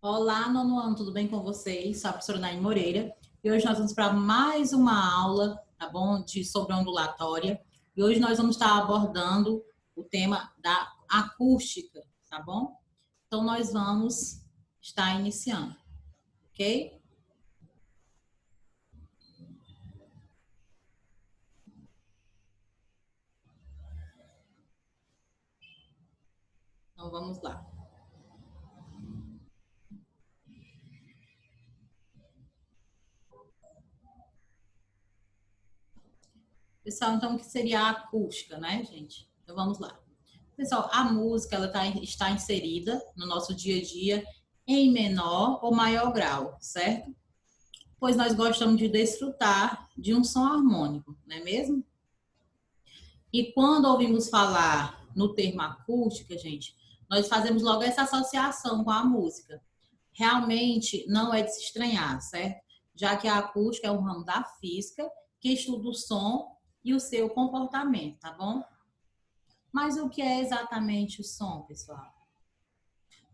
Olá, nono ano, tudo bem com vocês? Sou a professora Naine Moreira e hoje nós vamos para mais uma aula, tá bom? Sobre ondulatória. E hoje nós vamos estar abordando o tema da acústica, tá bom? Então nós vamos estar iniciando, ok? Então vamos lá. Pessoal, então o que seria a acústica, né, gente? Então vamos lá. Pessoal, a música ela está inserida no nosso dia a dia em menor ou maior grau, certo? Pois nós gostamos de desfrutar de um som harmônico, não é mesmo? E quando ouvimos falar no termo acústica, gente, nós fazemos logo essa associação com a música. Realmente não é de se estranhar, certo? Já que a acústica é um ramo da física que estuda o som e o seu comportamento, tá bom? Mas o que é exatamente o som, pessoal?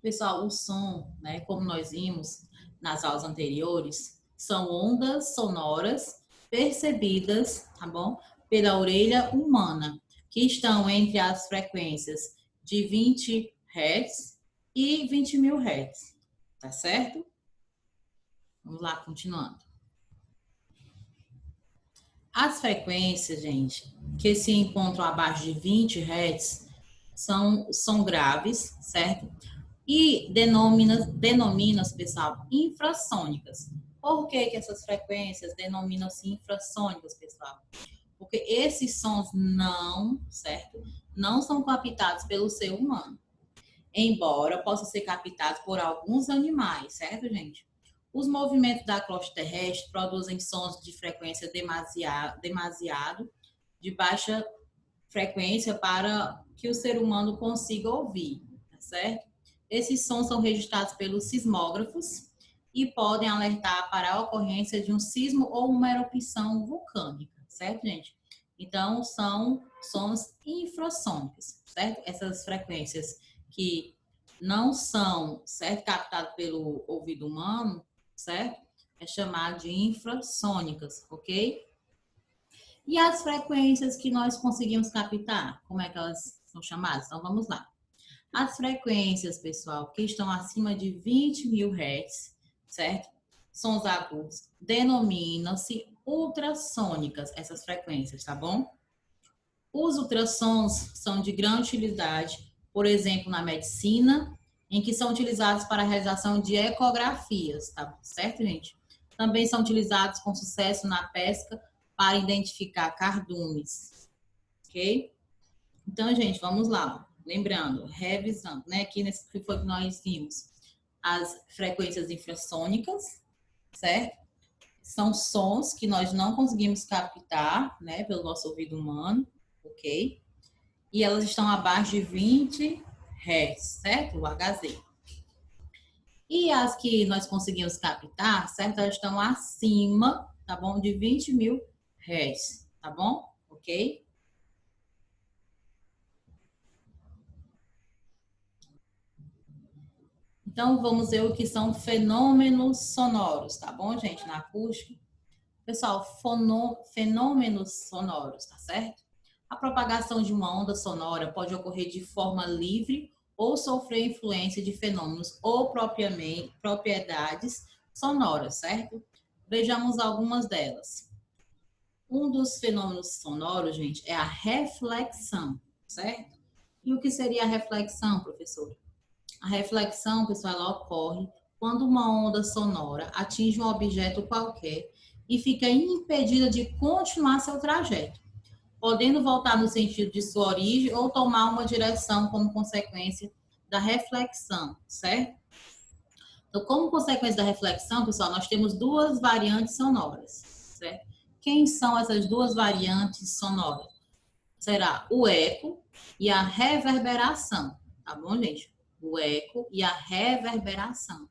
Pessoal, o som, né, como nós vimos nas aulas anteriores, são ondas sonoras percebidas, tá bom? Pela orelha humana, que estão entre as frequências de 20 Hz e 20.000 Hz, tá certo? Vamos lá, continuando. As frequências, gente, que se encontram abaixo de 20 Hz são graves, certo? E denomina-se, pessoal, infrassônicas. Por que essas frequências denominam-se infrassônicas, pessoal? Porque esses sons certo? Não são captados pelo ser humano, embora possam ser captados por alguns animais, certo, gente? Os movimentos da crosta terrestre produzem sons de frequência demasiado de baixa frequência para que o ser humano consiga ouvir, tá certo? Esses sons são registrados pelos sismógrafos e podem alertar para a ocorrência de um sismo ou uma erupção vulcânica, certo, gente? Então, são sons infrassônicos, certo? Essas frequências que não são, certo, captadas pelo ouvido humano, certo? É chamado de infrassônicas, ok? E as frequências que nós conseguimos captar, como é que elas são chamadas? Então, vamos lá. As frequências, pessoal, que estão acima de 20.000 Hz, certo? Sons agudos, denominam-se ultrassônicas, essas frequências, tá bom? Os ultrassons são de grande utilidade, por exemplo, na medicina, em que são utilizados para a realização de ecografias, tá certo, gente? Também são utilizados com sucesso na pesca para identificar cardumes, ok? Então, gente, vamos lá. Lembrando, revisando, né? Aqui nesse que foi que nós vimos as frequências infrassônicas, certo? São sons que nós não conseguimos captar, né, pelo nosso ouvido humano, ok? E elas estão abaixo de 20 Hz, certo? O HZ. E as que nós conseguimos captar, certo? Elas estão acima, tá bom? De 20.000 Hz, tá bom? Ok? Então, vamos ver o que são fenômenos sonoros, tá bom, gente? Na acústica. Pessoal, fenômenos sonoros, tá certo? A propagação de uma onda sonora pode ocorrer de forma livre ou sofrer influência de fenômenos ou propriedades sonoras, certo? Vejamos algumas delas. Um dos fenômenos sonoros, gente, é a reflexão, certo? E o que seria a reflexão, professora? A reflexão, pessoal, ela ocorre quando uma onda sonora atinge um objeto qualquer e fica impedida de continuar seu trajeto, podendo voltar no sentido de sua origem ou tomar uma direção como consequência da reflexão, certo? Então, como consequência da reflexão, pessoal, nós temos duas variantes sonoras, certo? Quem são essas duas variantes sonoras? Será o eco e a reverberação, tá bom, gente? O eco e a reverberação.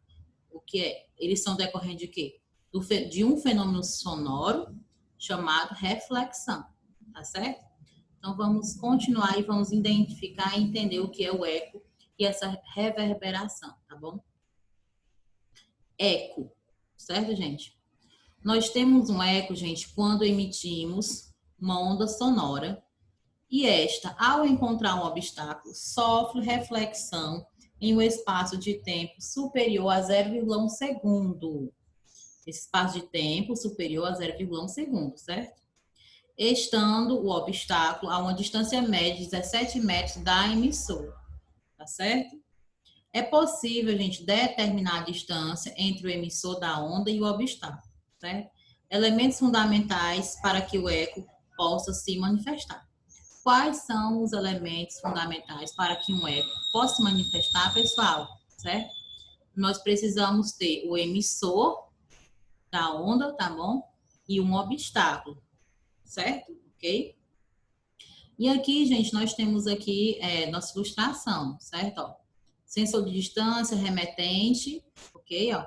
O que é? Eles são decorrentes de quê? De um fenômeno sonoro chamado reflexão, tá certo? Então, vamos continuar e vamos identificar e entender o que é o eco e essa reverberação, tá bom? eco, certo, gente? Nós temos um eco, gente, quando emitimos uma onda sonora e esta, ao encontrar um obstáculo, sofre reflexão em um espaço de tempo superior a 0,1 segundo. Esse espaço de tempo superior a 0,1 segundo, certo? Estando o obstáculo a uma distância média de 17 metros da emissora, tá certo? É possível, gente, determinar a distância entre o emissor da onda e o obstáculo, certo? Elementos fundamentais para que o eco possa se manifestar. Quais são os elementos fundamentais para que um eco possa se manifestar, pessoal? Certo? Nós precisamos ter o emissor da onda, tá bom? E um obstáculo, certo? Ok? E aqui, gente, nós temos aqui nossa ilustração, certo? Ó, sensor de distância, remetente, ok? Ó,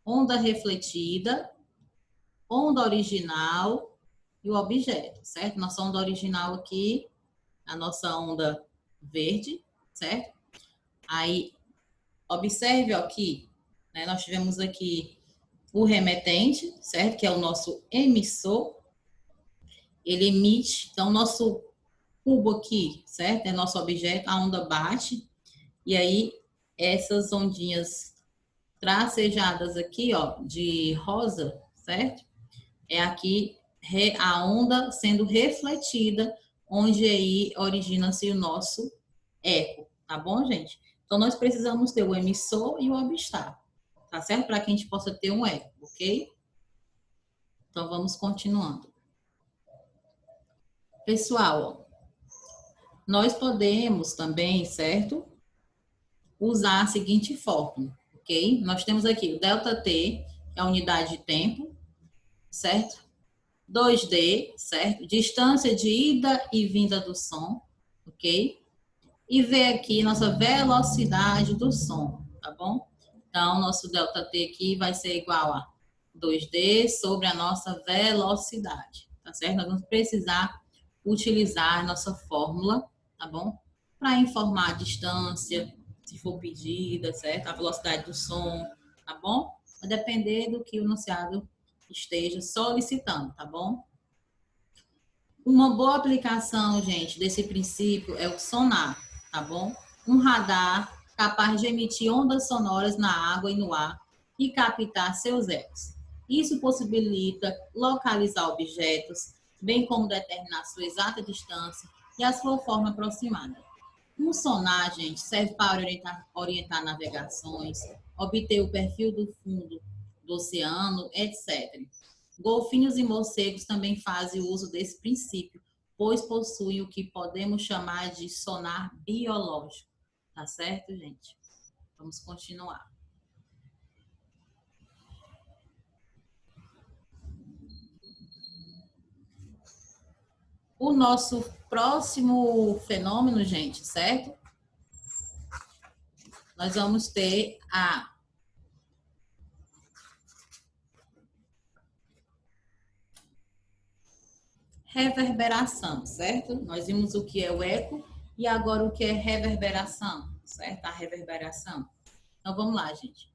onda refletida, onda original e o objeto, certo? Nossa onda original aqui, a nossa onda verde, certo? Aí, observe aqui, né, nós tivemos aqui o remetente, certo? Que é o nosso emissor. Ele emite, então, nosso cubo aqui, certo? É nosso objeto, a onda bate, e aí essas ondinhas tracejadas aqui, ó, de rosa, certo? É aqui a onda sendo refletida, onde aí origina-se o nosso eco, tá bom, gente? Então, nós precisamos ter o emissor e o obstáculo, tá certo? Para que a gente possa ter um eco, ok? Então, vamos continuando. Pessoal, ó, nós podemos também, certo? Usar a seguinte fórmula, ok? Nós temos aqui o ΔT, que é a unidade de tempo, certo? 2D, certo? Distância de ida e vinda do som, ok? E V aqui nossa velocidade do som, tá bom? Então, nosso ΔT aqui vai ser igual a 2D sobre a nossa velocidade, tá certo? Nós vamos precisar utilizar a nossa fórmula, tá bom? Para informar a distância, se for pedida, certo? A velocidade do som, tá bom? Vai depender do que o enunciado esteja solicitando, tá bom? Uma boa aplicação, gente, desse princípio é o sonar, tá bom? Um radar capaz de emitir ondas sonoras na água e no ar e captar seus ecos. Isso possibilita localizar objetos, bem como determinar sua exata distância e a sua forma aproximada. Um sonar, gente, serve para orientar navegações, obter o perfil do fundo do oceano, etc. Golfinhos e morcegos também fazem uso desse princípio, pois possuem o que podemos chamar de sonar biológico. Tá certo, gente? Vamos continuar. O nosso próximo fenômeno, gente, certo? Nós vamos ter a reverberação, certo? Nós vimos o que é o eco e agora o que é reverberação, certo? A reverberação. Então, vamos lá, gente.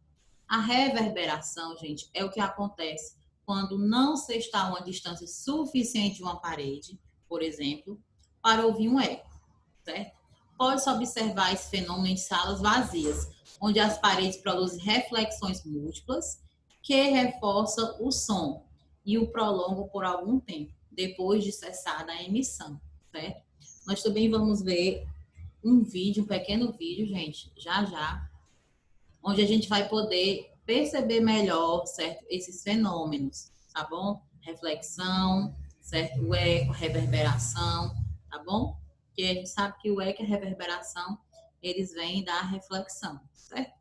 A reverberação, gente, é o que acontece quando não se está a uma distância suficiente de uma parede, por exemplo, para ouvir um eco, certo? Pode-se observar esse fenômeno em salas vazias, onde as paredes produzem reflexões múltiplas que reforçam o som e o prolongam por algum tempo, depois de cessada a emissão, certo? Nós também vamos ver um vídeo, um pequeno vídeo, gente, já, onde a gente vai poder perceber melhor, certo, esses fenômenos, tá bom? Reflexão, certo? O eco, reverberação, tá bom? Porque a gente sabe que o eco e a reverberação, eles vêm da reflexão, certo?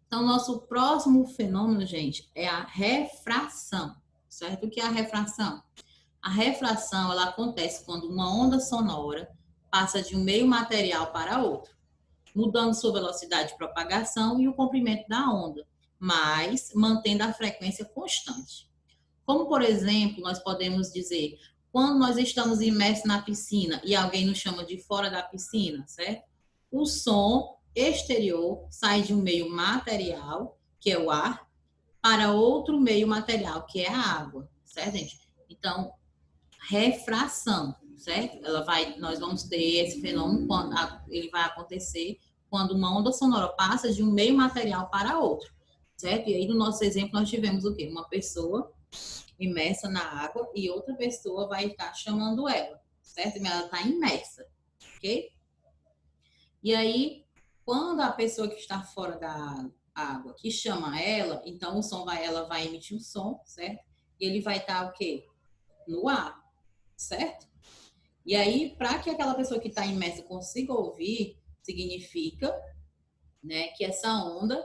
Então, nosso próximo fenômeno, gente, é a refração, certo? O que é a refração? A refração, ela acontece quando uma onda sonora passa de um meio material para outro, mudando sua velocidade de propagação e o comprimento da onda, mas mantendo a frequência constante. Como, por exemplo, nós podemos dizer, quando nós estamos imersos na piscina e alguém nos chama de fora da piscina, certo? O som exterior sai de um meio material que é o ar, para outro meio material, que é a água, certo, gente? Então, refração, certo? Nós vamos ter esse fenômeno, ele vai acontecer quando uma onda sonora passa de um meio material para outro, certo? E aí, no nosso exemplo, nós tivemos o quê? Uma pessoa imersa na água e outra pessoa vai estar chamando ela, certo? Ela está imersa, ok? E aí, quando a pessoa que está fora da água, que chama ela, então ela vai emitir um som, certo? E ele vai estar o quê? No ar, certo? E aí, para que aquela pessoa que está imersa consiga ouvir, significa, né, que essa onda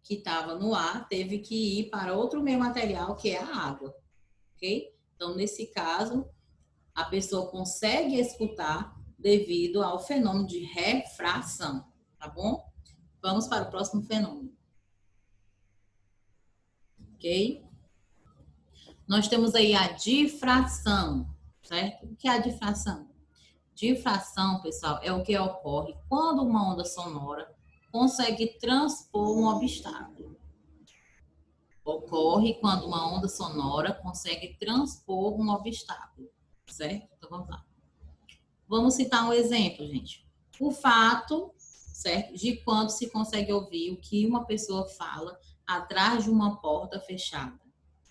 que estava no ar teve que ir para outro meio material, que é a água, ok? Então, nesse caso, a pessoa consegue escutar devido ao fenômeno de refração, tá bom? Vamos para o próximo fenômeno. Ok? Nós temos aí a difração, certo? O que é a difração? Difração, pessoal, é o que ocorre quando uma onda sonora consegue transpor um obstáculo. Ocorre quando uma onda sonora consegue transpor um obstáculo, certo? Então, vamos lá. Vamos citar um exemplo, gente. O fato, certo, de quando se consegue ouvir o que uma pessoa fala atrás de uma porta fechada,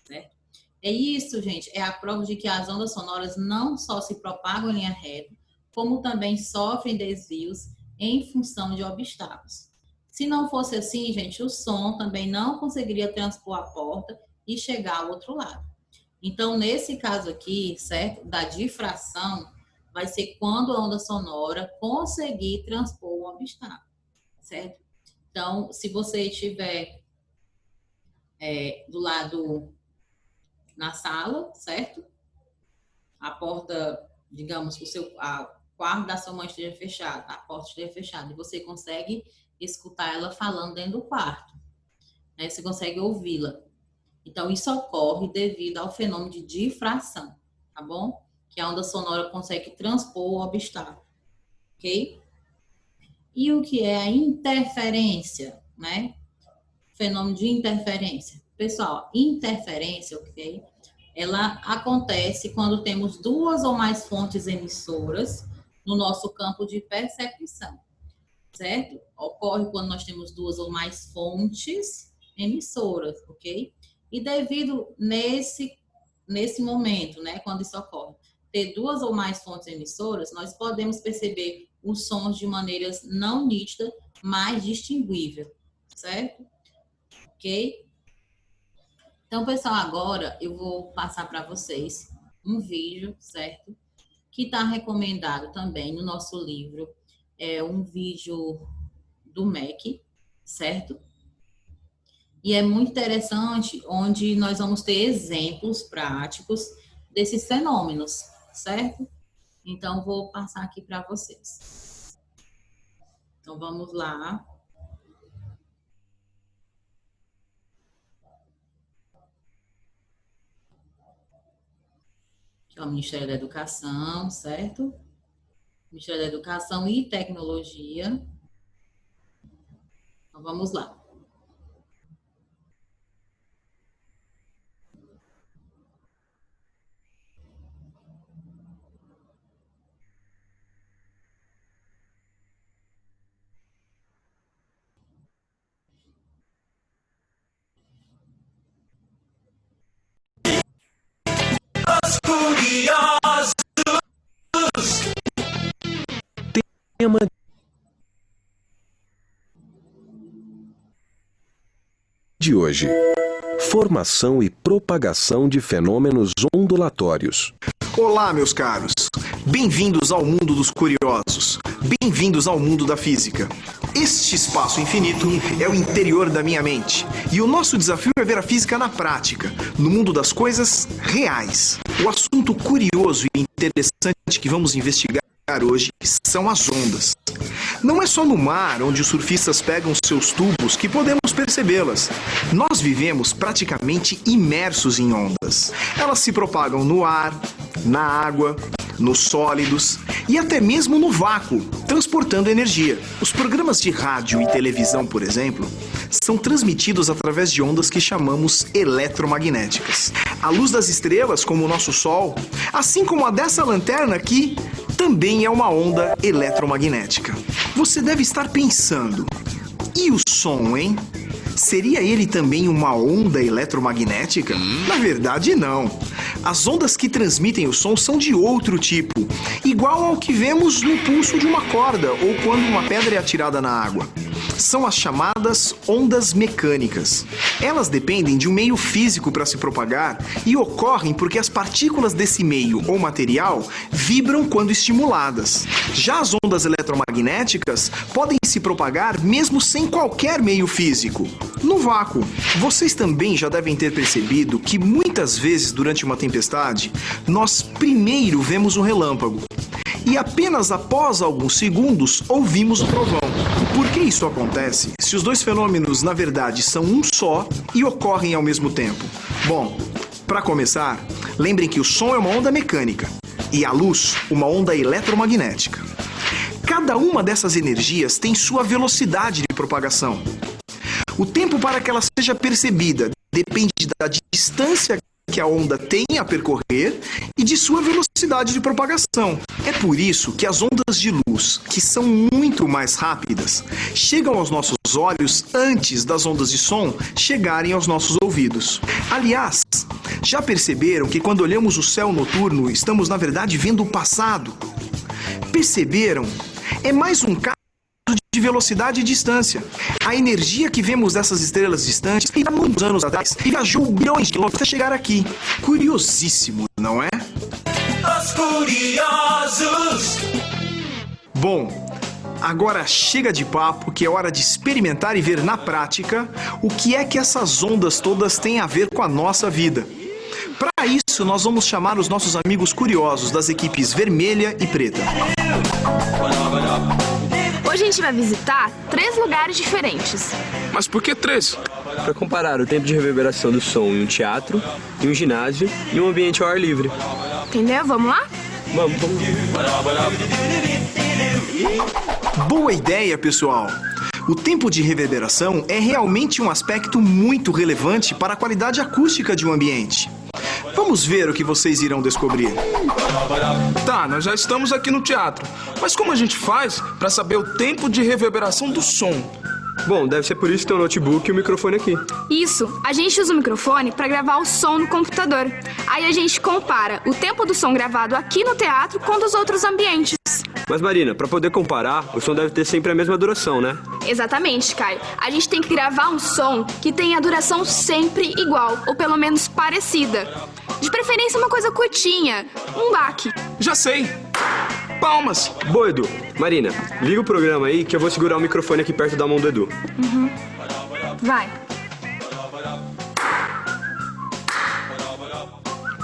certo? É isso, gente, é a prova de que as ondas sonoras não só se propagam em linha reta, como também sofrem desvios em função de obstáculos. Se não fosse assim, gente, o som também não conseguiria transpor a porta e chegar ao outro lado. Então, nesse caso aqui, certo, da difração, vai ser quando a onda sonora conseguir transpor um obstáculo, certo? Então, se você estiver do lado na sala, certo? A porta, digamos que o quarto da sua mãe esteja fechado, a porta esteja fechada, e você consegue escutar ela falando dentro do quarto, né? Você consegue ouvi-la. Então, isso ocorre devido ao fenômeno de difração, tá bom? Que a onda sonora consegue transpor o obstáculo, ok? E o que é a interferência, né? Fenômeno de interferência. Pessoal, interferência, ok? Ela acontece quando temos duas ou mais fontes emissoras no nosso campo de percepção, certo? Ocorre quando nós temos duas ou mais fontes emissoras, ok? E devido nesse momento, né, quando isso ocorre, ter duas ou mais fontes emissoras, nós podemos perceber os sons de maneiras não nítidas, mas distinguível, certo? Ok? Então, pessoal, agora eu vou passar para vocês um vídeo, certo? Que está recomendado também no nosso livro. É um vídeo do MEC, certo? E é muito interessante, onde nós vamos ter exemplos práticos desses fenômenos, certo? Então, vou passar aqui para vocês. Então, vamos lá. Que é o Ministério da Educação, certo? Ministério da Educação e Tecnologia. Então, vamos lá. Tema de hoje: formação e propagação de fenômenos ondulatórios. Olá, meus caros. Bem-vindos ao mundo dos curiosos. Bem-vindos ao mundo da física. Este espaço infinito é o interior da minha mente. E o nosso desafio é ver a física na prática, no mundo das coisas reais. O assunto curioso e interessante que vamos investigar hoje são as ondas. Não é só no mar, onde os surfistas pegam seus tubos, que podemos percebê-las. Nós vivemos praticamente imersos em ondas. Elas se propagam no ar, na água, nos sólidos e até mesmo no vácuo, transportando energia. Os programas de rádio e televisão, por exemplo, são transmitidos através de ondas que chamamos eletromagnéticas. A luz das estrelas, como o nosso Sol, assim como a dessa lanterna aqui, também é uma onda eletromagnética. Você deve estar pensando, e o som, hein? Seria ele também uma onda eletromagnética? Na verdade, não. As ondas que transmitem o som são de outro tipo, igual ao que vemos no pulso de uma corda ou quando uma pedra é atirada na água. São as chamadas ondas mecânicas. Elas dependem de um meio físico para se propagar e ocorrem porque as partículas desse meio ou material vibram quando estimuladas. Já as ondas eletromagnéticas podem se propagar mesmo sem qualquer meio físico, no vácuo. Vocês também já devem ter percebido que muitas vezes durante uma tempestade, nós primeiro vemos um relâmpago e apenas após alguns segundos ouvimos o trovão. Por que isso acontece se os dois fenômenos, na verdade, são um só e ocorrem ao mesmo tempo? Bom, para começar, lembrem que o som é uma onda mecânica e a luz, uma onda eletromagnética. Cada uma dessas energias tem sua velocidade de propagação. O tempo para que ela seja percebida depende da distância que a onda tem a percorrer e de sua velocidade de propagação. É por isso que as ondas de luz, que são muito mais rápidas, chegam aos nossos olhos antes das ondas de som chegarem aos nossos ouvidos. Aliás, já perceberam que quando olhamos o céu noturno, estamos na verdade vendo o passado? Perceberam? É mais um caso de velocidade e distância. A energia que vemos dessas estrelas distantes há muitos anos atrás viajou bilhões de quilômetros até chegar aqui. Curiosíssimo, não é? Os curiosos! Bom, agora chega de papo, que é hora de experimentar e ver na prática o que é que essas ondas todas têm a ver com a nossa vida. Para isso, nós vamos chamar os nossos amigos curiosos das equipes vermelha e preta. Hoje a gente vai visitar 3 lugares diferentes. Mas por que 3? Para comparar o tempo de reverberação do som em um teatro, em um ginásio e um ambiente ao ar livre. Entendeu? Vamos lá? Vamos. Boa ideia, pessoal! O tempo de reverberação é realmente um aspecto muito relevante para a qualidade acústica de um ambiente. Vamos ver o que vocês irão descobrir. Tá, nós já estamos aqui no teatro. Mas como a gente faz para saber o tempo de reverberação do som? Bom, deve ser por isso que tem o notebook e o microfone aqui. Isso, a gente usa o microfone para gravar o som no computador. Aí a gente compara o tempo do som gravado aqui no teatro com dos outros ambientes. Mas Marina, para poder comparar, o som deve ter sempre a mesma duração, né? Exatamente, Caio. A gente tem que gravar um som que tenha a duração sempre igual, ou pelo menos parecida. De preferência uma coisa curtinha, um baque. Já sei! Palmas! Boa, Edu. Marina, liga o programa aí que eu vou segurar o microfone aqui perto da mão do Edu. Vai.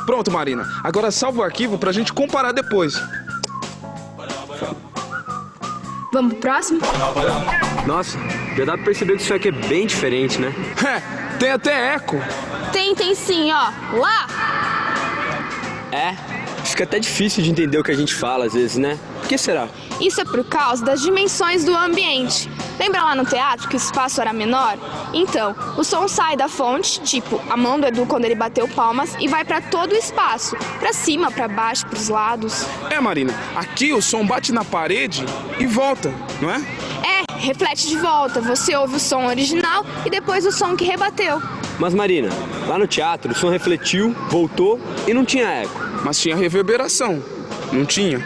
Pronto, Marina. Agora salva o arquivo pra gente comparar depois. Vamos pro próximo? Nossa, já dá pra perceber que isso aqui é bem diferente, né? É, tem até eco. Tem sim, ó. Lá! É, fica até difícil de entender o que a gente fala às vezes, né? Por que será? Isso é por causa das dimensões do ambiente. Lembra lá no teatro que o espaço era menor? Então, o som sai da fonte, tipo a mão do Edu quando ele bateu palmas, e vai pra todo o espaço. Pra cima, pra baixo, pros lados. É, Marina, aqui o som bate na parede e volta, não é? É, reflete de volta. Você ouve o som original e depois o som que rebateu. Mas Marina, lá no teatro o som refletiu, voltou e não tinha eco. Mas tinha reverberação, não tinha?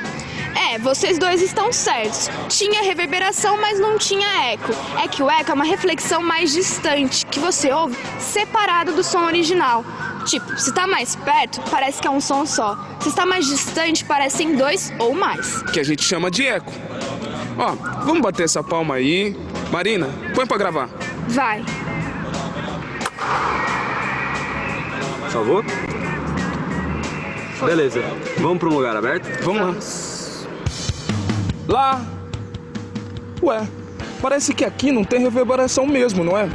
É, vocês dois estão certos. Tinha reverberação, mas não tinha eco. É que o eco é uma reflexão mais distante, que você ouve separado do som original. Tipo, se tá mais perto, parece que é um som só. Se está mais distante, parecem 2 ou mais. Que a gente chama de eco. Ó, vamos bater essa palma aí. Marina, põe pra gravar. Vai. Salvou? Beleza, vamos para um lugar aberto? Vamos lá. Lá. Ué, parece que aqui não tem reverberação mesmo, não é?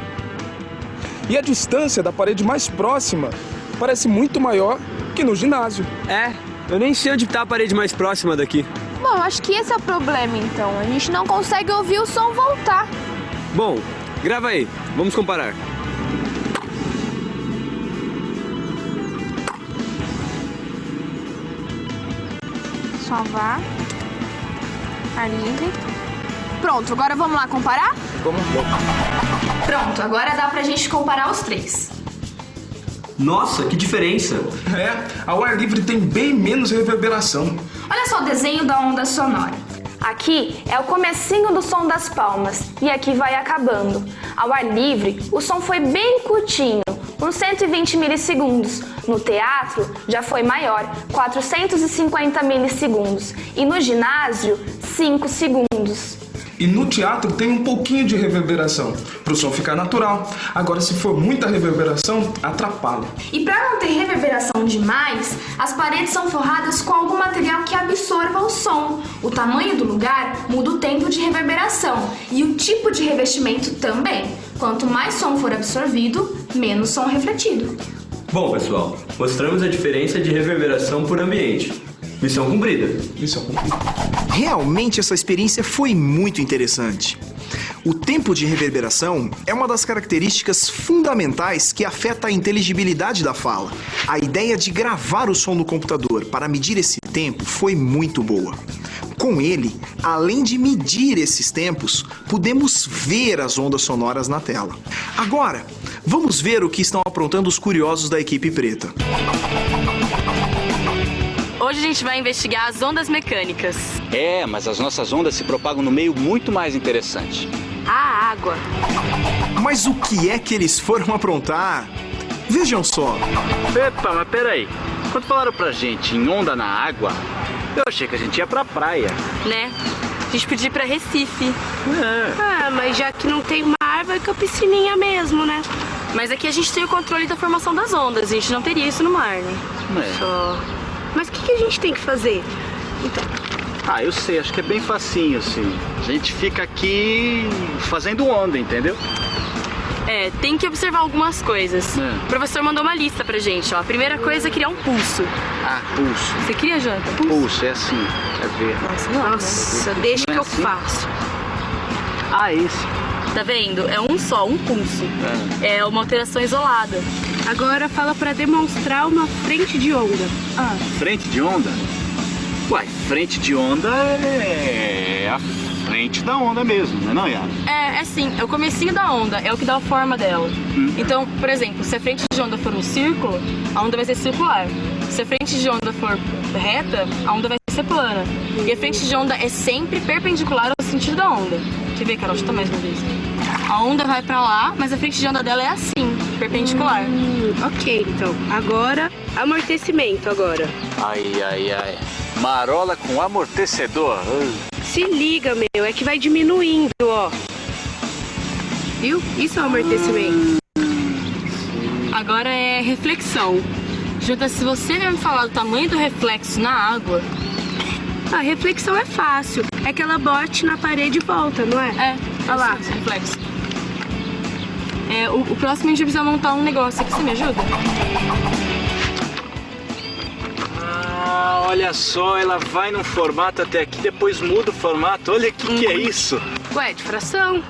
E a distância da parede mais próxima parece muito maior que no ginásio. É, Eu nem sei onde tá a parede mais próxima daqui. Bom, acho que esse é o problema, então. A gente não consegue ouvir o som voltar. Bom, grava aí. Vamos comparar. Salvar. Ar livre. Pronto, agora vamos lá comparar? Vamos. Pronto, agora dá pra gente comparar os três. Nossa, que diferença. Ao ar livre tem bem menos reverberação. Olha só o desenho da onda sonora. Aqui é o comecinho do som das palmas e aqui vai acabando. Ao ar livre, o som foi bem curtinho, uns 120 milissegundos. No teatro, já foi maior, 450 milissegundos. E no ginásio, 5 segundos. E no teatro tem um pouquinho de reverberação, para o som ficar natural. Agora, se for muita reverberação, atrapalha. E para não ter reverberação demais, as paredes são forradas com algum material que absorva o som. O tamanho do lugar muda o tempo de reverberação e o tipo de revestimento também. Quanto mais som for absorvido, menos som refletido. Bom, pessoal, mostramos a diferença de reverberação por ambiente. Missão cumprida. Missão cumprida. Realmente essa experiência foi muito interessante. O tempo de reverberação é uma das características fundamentais que afeta a inteligibilidade da fala. A ideia de gravar o som no computador para medir esse tempo foi muito boa. Com ele, além de medir esses tempos, podemos ver as ondas sonoras na tela. Agora, vamos ver o que estão aprontando os curiosos da equipe preta. Hoje a gente vai investigar as ondas mecânicas. Mas as nossas ondas se propagam no meio muito mais interessante. A água. Mas o que é que eles foram aprontar? Vejam só. Epa, mas peraí. Quando falaram pra gente em onda na água, eu achei que a gente ia pra praia. Né? A gente podia ir pra Recife. Mas já que não tem mar, vai com a piscininha mesmo, né? Mas aqui a gente tem o controle da formação das ondas. A gente não teria isso no mar, né? Só. Mas o que a gente tem que fazer? Então. Eu sei, acho que é bem facinho, assim. A gente fica aqui fazendo onda, entendeu? Tem que observar algumas coisas. O professor mandou uma lista pra gente, ó. A primeira coisa é criar um pulso. Pulso. Você cria, Janta? Pulso, é assim. É ver. Nossa, deixa que eu faço. Esse. Tá vendo? É um só, um pulso. É uma alteração isolada. Agora fala pra demonstrar uma frente de onda. Frente de onda? Uai, frente de onda é a frente da onda mesmo, não é, Yara? É sim, é o comecinho da onda, é o que dá a forma dela. Então, por exemplo, se a frente de onda for um círculo, a onda vai ser circular. Se a frente de onda for reta, a onda vai ser plana. E a frente de onda é sempre perpendicular ao sentido da onda. Quer ver, Carol? Chuta mais uma vez. A onda vai pra lá, mas a frente de onda dela é assim, perpendicular. Ok, então. Agora, amortecimento agora. Ai. Marola com amortecedor. Se liga, meu, é que vai diminuindo, ó. Viu? Isso é um amortecimento. Agora é reflexão. Júlia, se você vai me falar do tamanho do reflexo na água... A reflexão é fácil. É que ela bote na parede e volta, não é? Olha lá. Reflexo. O próximo a gente precisa montar um negócio aqui. Você me ajuda? Olha só, ela vai num formato até aqui, depois muda o formato. Olha o que é isso. Ué, difração.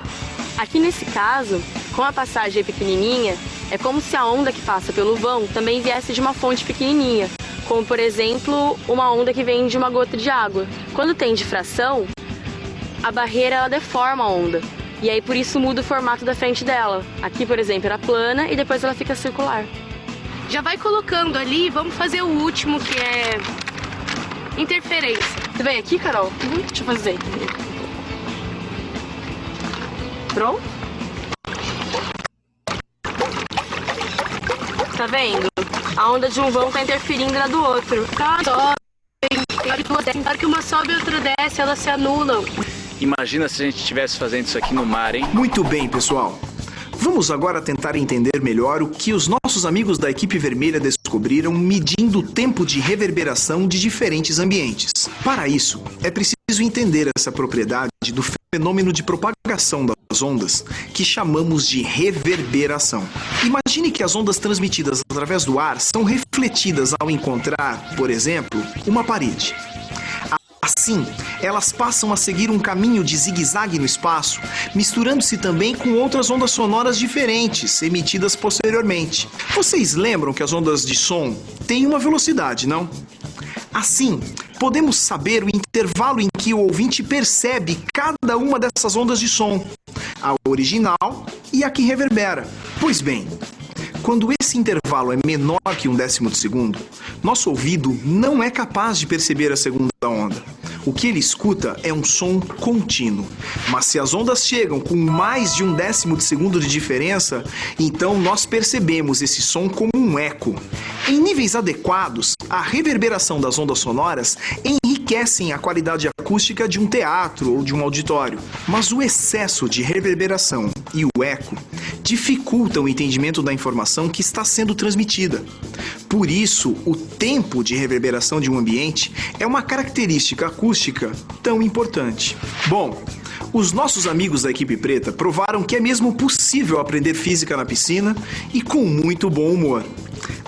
Aqui nesse caso, com a passagem pequenininha, é como se a onda que passa pelo vão também viesse de uma fonte pequenininha. Como, por exemplo, uma onda que vem de uma gota de água. Quando tem difração, a barreira ela deforma a onda. E aí, por isso, muda o formato da frente dela. Aqui, por exemplo, era plana e depois ela fica circular. Já vai colocando ali, vamos fazer o último, que é interferência. Você vem aqui, Carol? Deixa eu fazer. Pronto? Tá vendo? A onda de um vão tá interferindo na do outro. Tá, na hora que uma sobe e outra desce, elas se anulam. Imagina se a gente estivesse fazendo isso aqui no mar, hein? Muito bem, pessoal. Vamos agora tentar entender melhor o que os nossos amigos da equipe vermelha descobriram medindo o tempo de reverberação de diferentes ambientes. Para isso, é preciso preciso entender essa propriedade do fenômeno de propagação das ondas, que chamamos de reverberação. Imagine que as ondas transmitidas através do ar são refletidas ao encontrar, por exemplo, uma parede. Assim, elas passam a seguir um caminho de zigue-zague no espaço, misturando-se também com outras ondas sonoras diferentes, emitidas posteriormente. Vocês lembram que as ondas de som têm uma velocidade, não? Assim, podemos saber o intervalo em que o ouvinte percebe cada uma dessas ondas de som, a original e a que reverbera. Pois bem, quando esse intervalo é menor que 1/10 de segundo, nosso ouvido não é capaz de perceber a segunda onda. O que ele escuta é um som contínuo. Mas se as ondas chegam com mais de 1/10 de segundo de diferença, então nós percebemos esse som como um eco. Em níveis adequados, a reverberação das ondas sonoras enriquecem a qualidade acústica de um teatro ou de um auditório. Mas o excesso de reverberação e o eco dificultam o entendimento da informação que está sendo transmitida. Por isso, o tempo de reverberação de um ambiente é uma característica acústica tão importante. Bom, os nossos amigos da equipe preta provaram que é mesmo possível aprender física na piscina e com muito bom humor.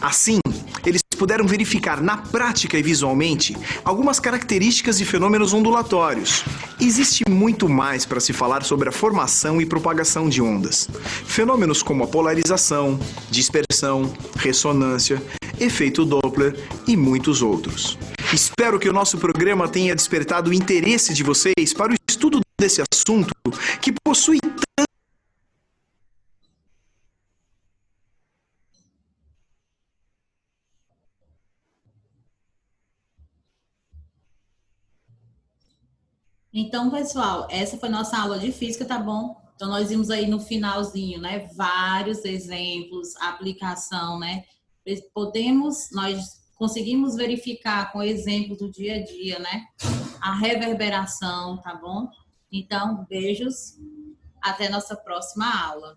Assim, eles puderam verificar na prática e visualmente algumas características de fenômenos ondulatórios. Existe muito mais para se falar sobre a formação e propagação de ondas. Fenômenos como a polarização, dispersão, ressonância, efeito Doppler e muitos outros. Espero que o nosso programa tenha despertado o interesse de vocês para o estudo desse assunto que possui tanto. Então, pessoal, essa foi nossa aula de física, tá bom? Então, nós vimos aí no finalzinho, né, vários exemplos, aplicação, né? Nós conseguimos verificar com exemplos do dia a dia, né, a reverberação, tá bom? Então, beijos, até nossa próxima aula.